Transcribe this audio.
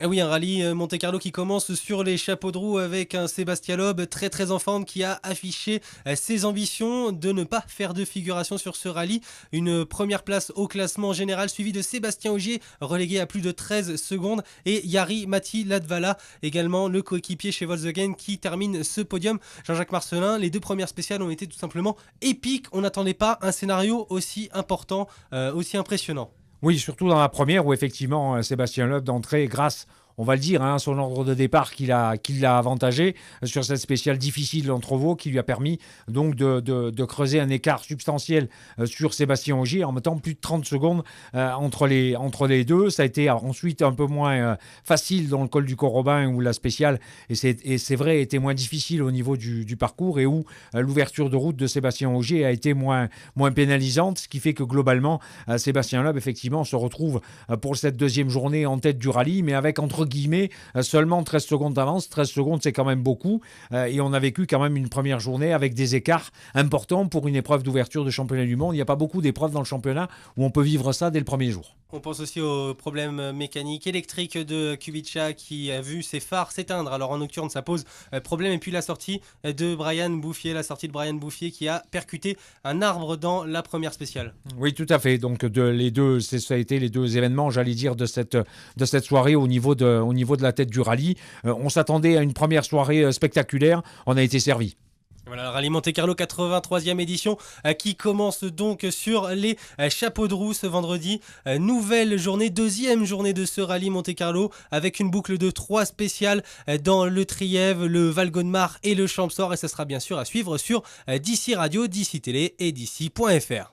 Ah oui, un rallye Monte-Carlo qui commence sur les chapeaux de roue avec un Sébastien Loeb très en forme qui a affiché ses ambitions de ne pas faire de figuration sur ce rallye. Une première place au classement général suivi de Sébastien Ogier relégué à plus de 13 secondes et Jari Matti Latvala également le coéquipier chez Volkswagen qui termine ce podium. Jean-Jacques Marcelin, les deux premières spéciales ont été tout simplement épiques. On n'attendait pas un scénario aussi important, aussi impressionnant. Oui, surtout dans la première où effectivement Sébastien Loeb d'entrée, grâce, on va le dire, hein, son ordre de départ qui l'a avantagé sur cette spéciale difficile d'Entrevaux qui lui a permis donc de creuser un écart substantiel sur Sébastien Ogier en mettant plus de 30 secondes entre les deux. Ça a été ensuite un peu moins facile dans le col du Corobin où la spéciale, et c'est vrai, était moins difficile au niveau du parcours et où l'ouverture de route de Sébastien Ogier a été moins pénalisante, ce qui fait que globalement, Sébastien Loeb effectivement se retrouve pour cette deuxième journée en tête du rallye, mais avec entre guillemets seulement 13 secondes d'avance. 13 secondes, c'est quand même beaucoup. Et on a vécu quand même une première journée avec des écarts importants pour une épreuve d'ouverture de championnat du monde. Il n'y a pas beaucoup d'épreuves dans le championnat où on peut vivre ça dès le premier jour. On pense aussi aux problèmes mécaniques électriques de Kubica qui a vu ses phares s'éteindre. Alors en nocturne, ça pose problème. Et puis la sortie de Brian Bouffier qui a percuté un arbre dans la première spéciale. Oui, tout à fait. Donc les deux, ça a été les deux événements, j'allais dire, de cette soirée au niveau de la tête du rallye. On s'attendait à une première soirée spectaculaire. On a été servi. Voilà, le rallye Monte-Carlo 83e édition qui commence donc sur les chapeaux de roue ce vendredi. Nouvelle journée, deuxième journée de ce rallye Monte-Carlo avec une boucle de 3 spéciales dans le Trièves, le Val-Gaudemar et le Champsaur. Et ce sera bien sûr à suivre sur DC Radio, DC Télé et DC.fr.